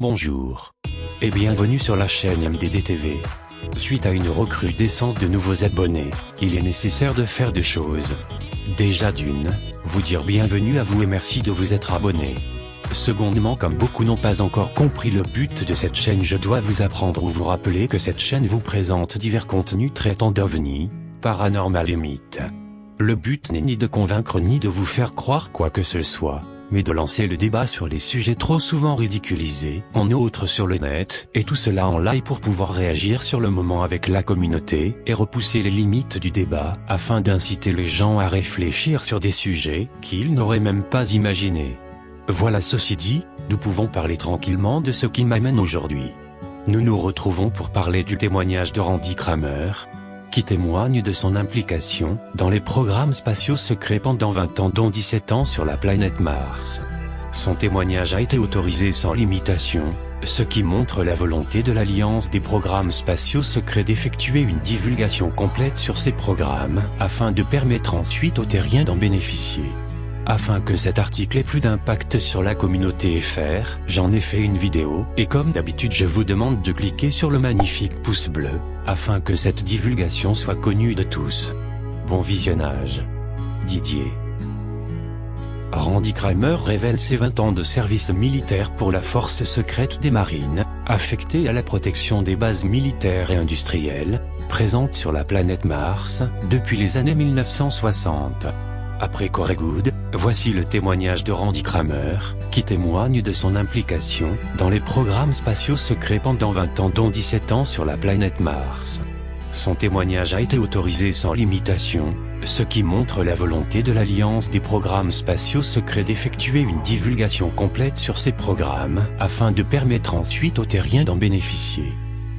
Bonjour. Et bienvenue sur la chaîne MDD TV. Suite à une recrudescence de nouveaux abonnés, il est nécessaire de faire deux choses. Déjà d'une, vous dire bienvenue à vous et merci de vous être abonné. Secondement, comme beaucoup n'ont pas encore compris le but de cette chaîne, je dois vous apprendre ou vous rappeler que cette chaîne vous présente divers contenus traitant d'ovnis, paranormal et mythes. Le but n'est ni de convaincre ni de vous faire croire quoi que ce soit, mais de lancer le débat sur les sujets trop souvent ridiculisés, en outre sur le net, et tout cela en live pour pouvoir réagir sur le moment avec la communauté, et repousser les limites du débat, afin d'inciter les gens à réfléchir sur des sujets qu'ils n'auraient même pas imaginés. Voilà, ceci dit, nous pouvons parler tranquillement de ce qui m'amène aujourd'hui. Nous nous retrouvons pour parler du témoignage de Randy Cramer, qui témoigne de son implication dans les programmes spatiaux secrets pendant 20 ans dont 17 ans sur la planète Mars. Son témoignage a été autorisé sans limitation, ce qui montre la volonté de l'Alliance des programmes spatiaux secrets d'effectuer une divulgation complète sur ces programmes, afin de permettre ensuite aux terriens d'en bénéficier. Afin que cet article ait plus d'impact sur la communauté FR, j'en ai fait une vidéo, et comme d'habitude je vous demande de cliquer sur le magnifique pouce bleu, afin que cette divulgation soit connue de tous. Bon visionnage. Didier. Randy Cramer révèle ses 20 ans de service militaire pour la force secrète des marines, affectée à la protection des bases militaires et industrielles, présentes sur la planète Mars, depuis les années 1960. Après Coregood, voici le témoignage de Randy Cramer, qui témoigne de son implication dans les programmes spatiaux secrets pendant 20 ans dont 17 ans sur la planète Mars. Son témoignage a été autorisé sans limitation, ce qui montre la volonté de l'Alliance des programmes spatiaux secrets d'effectuer une divulgation complète sur ces programmes, afin de permettre ensuite aux terriens d'en bénéficier.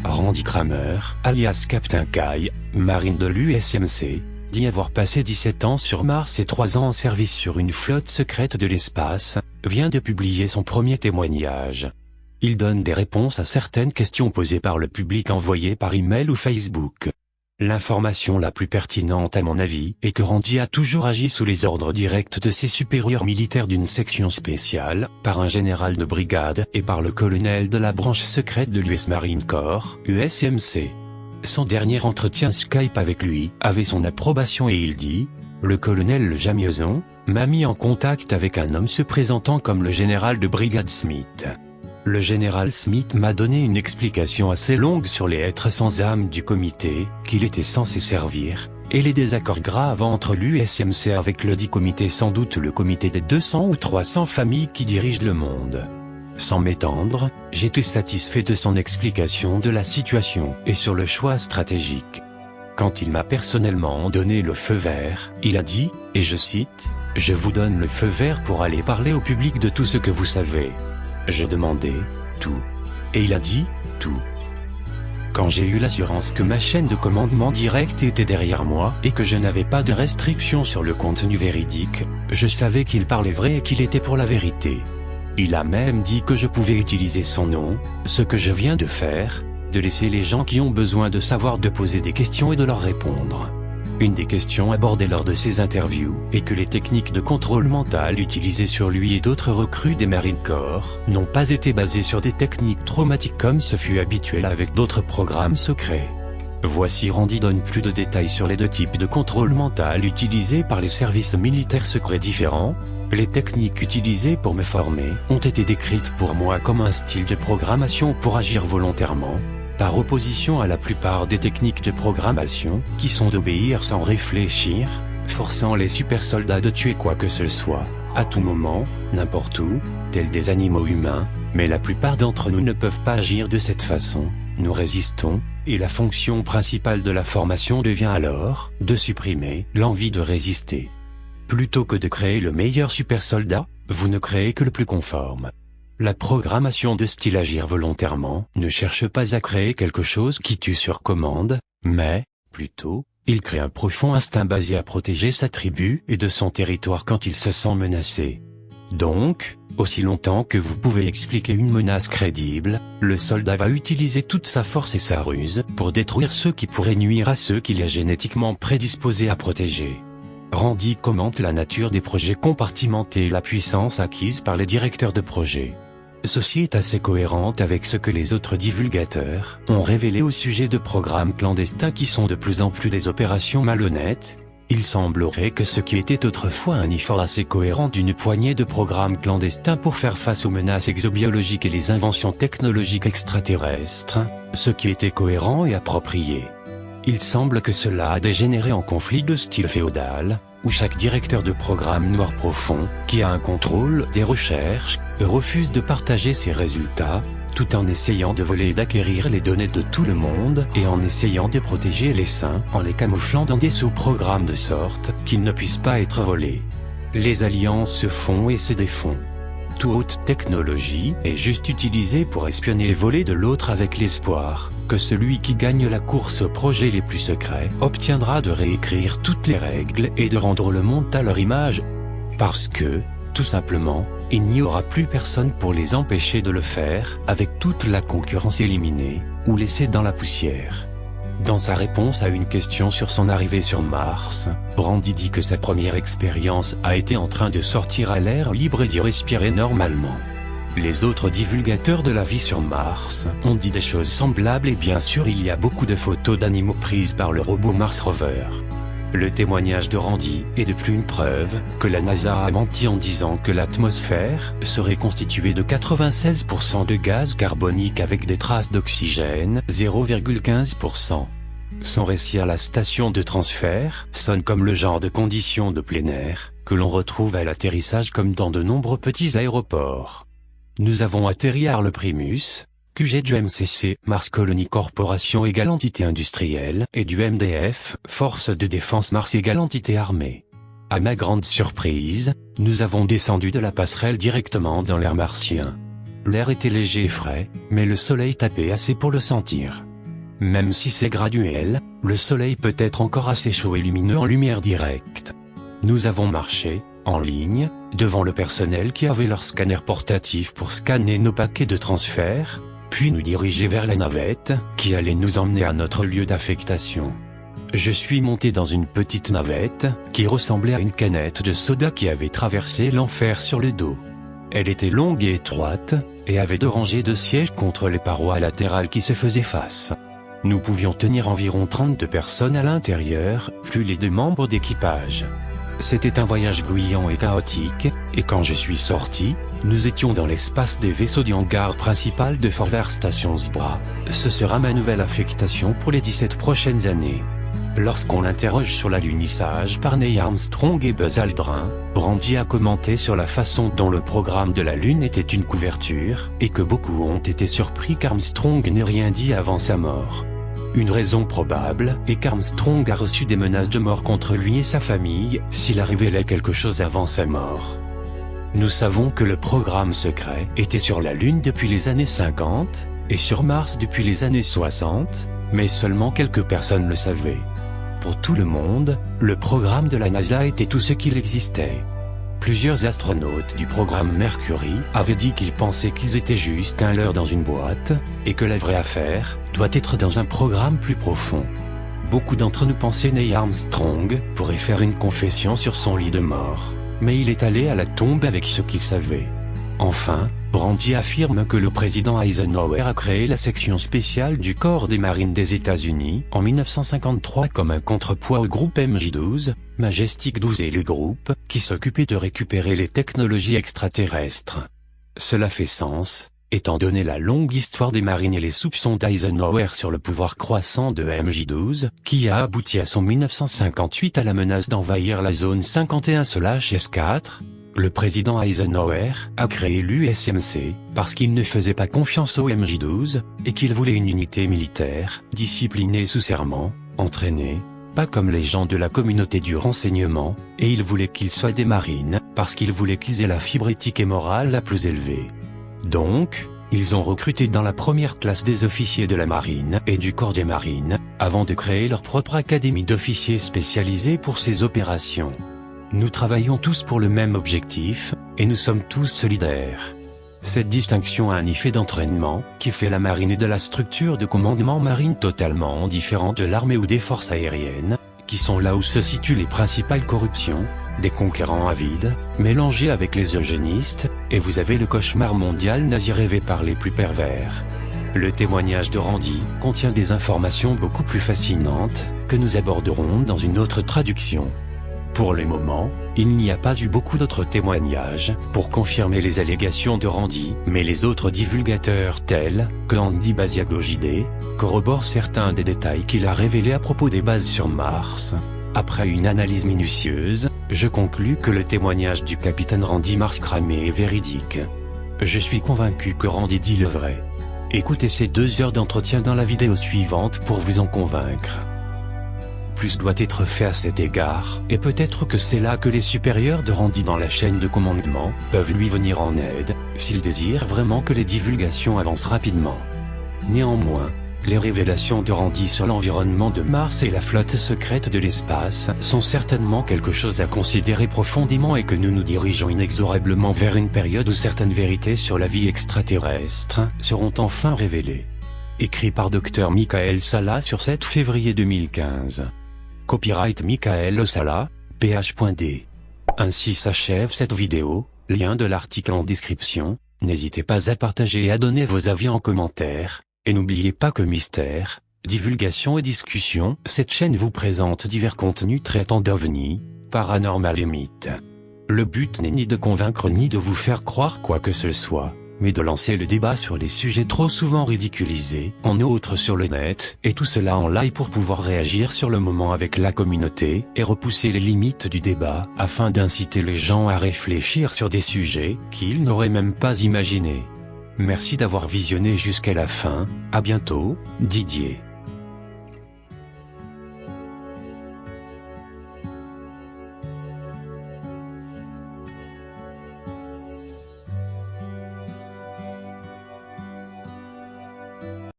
Randy Cramer, alias Captain Kai, marine de l'USMC, dit avoir passé 17 ans sur Mars et 3 ans en service sur une flotte secrète de l'espace, vient de publier son premier témoignage. Il donne des réponses à certaines questions posées par le public envoyées par email ou Facebook. L'information la plus pertinente à mon avis est que Randy a toujours agi sous les ordres directs de ses supérieurs militaires d'une section spéciale, par un général de brigade et par le colonel de la branche secrète de l'US Marine Corps, USMC. Son dernier entretien Skype avec lui avait son approbation et il dit « Le colonel Jamieson m'a mis en contact avec un homme se présentant comme le général de brigade Smith. Le général Smith m'a donné une explication assez longue sur les êtres sans âme du comité qu'il était censé servir, et les désaccords graves entre l'USMC avec le dit comité, sans doute le comité des 200 ou 300 familles qui dirigent le monde. » Sans m'étendre, j'étais satisfait de son explication de la situation et sur le choix stratégique. Quand il m'a personnellement donné le feu vert, il a dit, et je cite, « Je vous donne le feu vert pour aller parler au public de tout ce que vous savez. » Je demandais, « Tout ?» Et il a dit, « Tout. » Quand j'ai eu l'assurance que ma chaîne de commandement direct était derrière moi et que je n'avais pas de restrictions sur le contenu véridique, je savais qu'il parlait vrai et qu'il était pour la vérité. Il a même dit que je pouvais utiliser son nom, ce que je viens de faire, de laisser les gens qui ont besoin de savoir de poser des questions et de leur répondre. Une des questions abordées lors de ces interviews est que les techniques de contrôle mental utilisées sur lui et d'autres recrues des Marine Corps n'ont pas été basées sur des techniques traumatiques comme ce fut habituel avec d'autres programmes secrets. Voici Randy donne plus de détails sur les deux types de contrôle mental utilisés par les services militaires secrets différents. Les techniques utilisées pour me former ont été décrites pour moi comme un style de programmation pour agir volontairement, par opposition à la plupart des techniques de programmation qui sont d'obéir sans réfléchir, forçant les super soldats de tuer quoi que ce soit, à tout moment, n'importe où, tels des animaux humains, mais la plupart d'entre nous ne peuvent pas agir de cette façon. Nous résistons, et la fonction principale de la formation devient alors de supprimer l'envie de résister. Plutôt que de créer le meilleur super soldat, vous ne créez que le plus conforme. La programmation de style agir volontairement ne cherche pas à créer quelque chose qui tue sur commande, mais, plutôt, il crée un profond instinct basé à protéger sa tribu et de son territoire quand il se sent menacé. Donc, aussi longtemps que vous pouvez expliquer une menace crédible, le soldat va utiliser toute sa force et sa ruse pour détruire ceux qui pourraient nuire à ceux qu'il est génétiquement prédisposé à protéger. Randy commente la nature des projets compartimentés et la puissance acquise par les directeurs de projet. Ceci est assez cohérent avec ce que les autres divulgateurs ont révélé au sujet de programmes clandestins qui sont de plus en plus des opérations malhonnêtes. Il semblerait que ce qui était autrefois un effort assez cohérent d'une poignée de programmes clandestins pour faire face aux menaces exobiologiques et les inventions technologiques extraterrestres, ce qui était cohérent et approprié. Il semble que cela a dégénéré en conflit de style féodal, où chaque directeur de programme noir profond, qui a un contrôle des recherches, refuse de partager ses résultats, tout en essayant de voler et d'acquérir les données de tout le monde et en essayant de protéger les saints en les camouflant dans des sous-programmes de sorte qu'ils ne puissent pas être volés. Les alliances se font et se défont. Toute haute technologie est juste utilisée pour espionner et voler de l'autre avec l'espoir que celui qui gagne la course aux projets les plus secrets obtiendra de réécrire toutes les règles et de rendre le monde à leur image. Parce que, tout simplement, il n'y aura plus personne pour les empêcher de le faire, avec toute la concurrence éliminée, ou laissée dans la poussière. Dans sa réponse à une question sur son arrivée sur Mars, Randy dit que sa première expérience a été en train de sortir à l'air libre et d'y respirer normalement. Les autres divulgateurs de la vie sur Mars ont dit des choses semblables et bien sûr il y a beaucoup de photos d'animaux prises par le robot Mars Rover. Le témoignage de Randy est de plus une preuve que la NASA a menti en disant que l'atmosphère serait constituée de 96% de gaz carbonique avec des traces d'oxygène, 0,15%. Son récit à la station de transfert sonne comme le genre de conditions de plein air que l'on retrouve à l'atterrissage comme dans de nombreux petits aéroports. Nous avons atterri à Arle Primus, QG du MCC, Mars Colony Corporation égale entité industrielle, et du MDF, Force de Défense Mars égale entité armée. À ma grande surprise, nous avons descendu de la passerelle directement dans l'air martien. L'air était léger et frais, mais le soleil tapait assez pour le sentir. Même si c'est graduel, le soleil peut être encore assez chaud et lumineux en lumière directe. Nous avons marché, en ligne, devant le personnel qui avait leur scanner portatif pour scanner nos paquets de transfert, puis nous diriger vers la navette, qui allait nous emmener à notre lieu d'affectation. Je suis monté dans une petite navette, qui ressemblait à une canette de soda qui avait traversé l'enfer sur le dos. Elle était longue et étroite, et avait 2 rangées de sièges contre les parois latérales qui se faisaient face. Nous pouvions tenir environ 32 personnes à l'intérieur, plus les 2 membres d'équipage. C'était un voyage bruyant et chaotique, et quand je suis sorti, nous étions dans l'espace des vaisseaux du hangar principal de Forward Station Zebra. Ce sera ma nouvelle affectation pour les 17 prochaines années. Lorsqu'on l'interroge sur l'alunissage par Neil Armstrong et Buzz Aldrin, Randy a commenté sur la façon dont le programme de la Lune était une couverture, et que beaucoup ont été surpris qu'Armstrong n'ait rien dit avant sa mort. Une raison probable est qu'Armstrong a reçu des menaces de mort contre lui et sa famille s'il a révélé quelque chose avant sa mort. Nous savons que le programme secret était sur la Lune depuis les années 50, et sur Mars depuis les années 60, mais seulement quelques personnes le savaient. Pour tout le monde, le programme de la NASA était tout ce qu'il existait. Plusieurs astronautes du programme Mercury avaient dit qu'ils pensaient qu'ils étaient juste un leurre dans une boîte, et que la vraie affaire doit être dans un programme plus profond. Beaucoup d'entre nous pensaient Neil Armstrong pourrait faire une confession sur son lit de mort, mais il est allé à la tombe avec ce qu'il savait. Enfin, Randy affirme que le président Eisenhower a créé la section spéciale du corps des marines des États-Unis en 1953 comme un contrepoids au groupe MJ-12, Majestic 12 et le groupe qui s'occupait de récupérer les technologies extraterrestres. Cela fait sens, étant donné la longue histoire des marines et les soupçons d'Eisenhower sur le pouvoir croissant de MJ-12, qui a abouti à son 1958 à la menace d'envahir la zone 51/S4. Le président Eisenhower a créé l'USMC parce qu'il ne faisait pas confiance au MJ-12 et qu'il voulait une unité militaire, disciplinée sous serment, entraînée, pas comme les gens de la communauté du renseignement, et il voulait qu'ils soient des marines parce qu'il voulait qu'ils aient la fibre éthique et morale la plus élevée. Donc, ils ont recruté dans la première classe des officiers de la marine et du corps des marines, avant de créer leur propre académie d'officiers spécialisés pour ces opérations. Nous travaillons tous pour le même objectif, et nous sommes tous solidaires. Cette distinction a un effet d'entraînement, qui fait la marine et de la structure de commandement marine totalement différente de l'armée ou des forces aériennes, qui sont là où se situent les principales corruptions, des conquérants avides, mélangé avec les eugénistes, et vous avez le cauchemar mondial nazi rêvé par les plus pervers. Le témoignage de Randy contient des informations beaucoup plus fascinantes, que nous aborderons dans une autre traduction. Pour le moment, il n'y a pas eu beaucoup d'autres témoignages pour confirmer les allégations de Randy, mais les autres divulgateurs tels que Andy Basiagogidé corroborent certains des détails qu'il a révélés à propos des bases sur Mars. Après une analyse minutieuse, je conclus que le témoignage du capitaine Randy Marscramé est véridique. Je suis convaincu que Randy dit le vrai. Écoutez ces 2 heures d'entretien dans la vidéo suivante pour vous en convaincre. Plus doit être fait à cet égard, et peut-être que c'est là que les supérieurs de Randy dans la chaîne de commandement peuvent lui venir en aide, s'ils désirent vraiment que les divulgations avancent rapidement. Néanmoins, les révélations de Randy sur l'environnement de Mars et la flotte secrète de l'espace sont certainement quelque chose à considérer profondément et que nous nous dirigeons inexorablement vers une période où certaines vérités sur la vie extraterrestre seront enfin révélées. Écrit par Dr Michael Salla sur 7 février 2015. Copyright Michael Salla, ph.d. Ainsi s'achève cette vidéo, lien de l'article en description, n'hésitez pas à partager et à donner vos avis en commentaire, et n'oubliez pas que mystère, divulgation et discussion, cette chaîne vous présente divers contenus traitant d'ovnis, paranormal et mythes. Le but n'est ni de convaincre ni de vous faire croire quoi que ce soit, mais de lancer le débat sur les sujets trop souvent ridiculisés, en outre sur le net, et tout cela en live pour pouvoir réagir sur le moment avec la communauté, et repousser les limites du débat, afin d'inciter les gens à réfléchir sur des sujets qu'ils n'auraient même pas imaginés. Merci d'avoir visionné jusqu'à la fin, à bientôt, Didier.